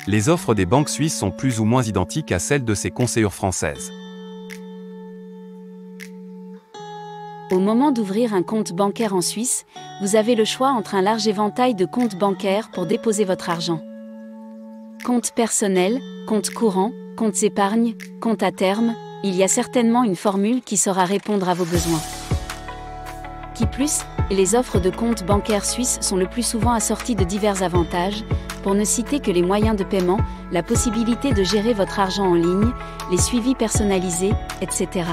Les offres des banques suisses sont plus ou moins identiques à celles de ces conseillères françaises. Au moment d'ouvrir un compte bancaire en Suisse, vous avez le choix entre un large éventail de comptes bancaires pour déposer votre argent. Compte personnel, compte courant, compte épargne, compte à terme, il y a certainement une formule qui saura répondre à vos besoins. Qui plus, les offres de comptes bancaires suisses sont le plus souvent assorties de divers avantages, pour ne citer que les moyens de paiement, la possibilité de gérer votre argent en ligne, les suivis personnalisés, etc.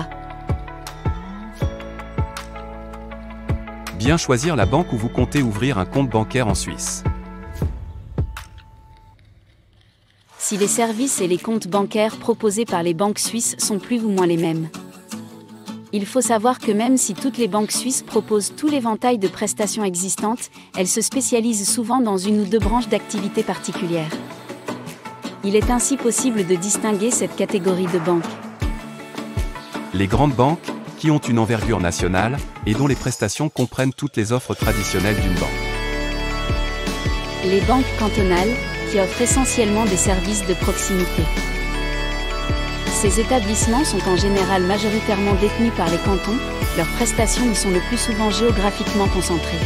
Bien choisir la banque où vous comptez ouvrir un compte bancaire en Suisse. Si les services et les comptes bancaires proposés par les banques suisses sont plus ou moins les mêmes. Il faut savoir que même si toutes les banques suisses proposent tout l'éventail de prestations existantes, elles se spécialisent souvent dans une ou deux branches d'activité particulières. Il est ainsi possible de distinguer cette catégorie de banques. Les grandes banques, qui ont une envergure nationale, et dont les prestations comprennent toutes les offres traditionnelles d'une banque. Les banques cantonales, qui offrent essentiellement des services de proximité. Ces établissements sont en général majoritairement détenus par les cantons, leurs prestations y sont le plus souvent géographiquement concentrées.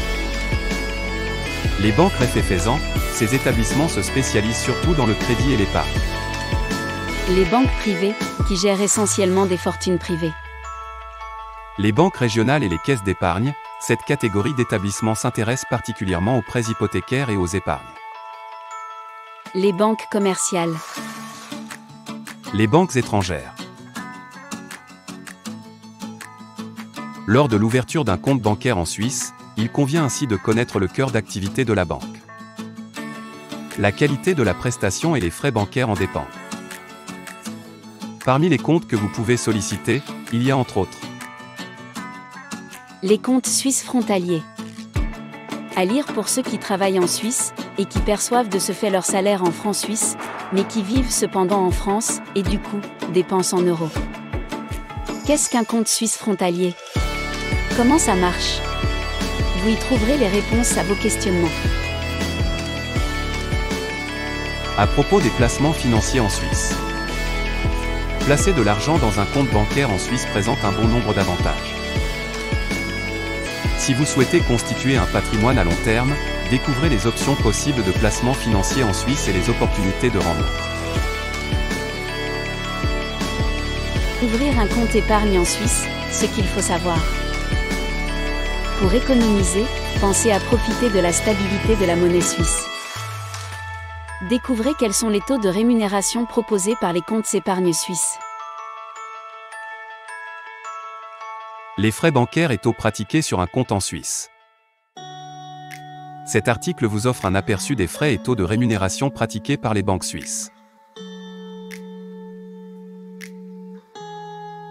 Les banques réféfaisant, ces établissements se spécialisent surtout dans le crédit et l'épargne. Les banques privées, qui gèrent essentiellement des fortunes privées. Les banques régionales et les caisses d'épargne, cette catégorie d'établissements s'intéresse particulièrement aux prêts hypothécaires et aux épargnes. Les banques commerciales. Les banques étrangères. Lors de l'ouverture d'un compte bancaire en Suisse, il convient ainsi de connaître le cœur d'activité de la banque. La qualité de la prestation et les frais bancaires en dépendent. Parmi les comptes que vous pouvez solliciter, il y a entre autres les comptes suisses frontaliers. À lire pour ceux qui travaillent en Suisse, et qui perçoivent de ce fait leur salaire en francs suisses, mais qui vivent cependant en France, et du coup, dépensent en euros. Qu'est-ce qu'un compte suisse frontalier? Comment ça marche? Vous y trouverez les réponses à vos questionnements. À propos des placements financiers en Suisse. Placer de l'argent dans un compte bancaire en Suisse présente un bon nombre d'avantages. Si vous souhaitez constituer un patrimoine à long terme, découvrez les options possibles de placement financier en Suisse et les opportunités de rendement. Ouvrir un compte épargne en Suisse, ce qu'il faut savoir. Pour économiser, pensez à profiter de la stabilité de la monnaie suisse. Découvrez quels sont les taux de rémunération proposés par les comptes épargne suisses. Les frais bancaires et taux pratiqués sur un compte en Suisse. Cet article vous offre un aperçu des frais et taux de rémunération pratiqués par les banques suisses.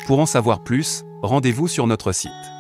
Pour en savoir plus, rendez-vous sur notre site.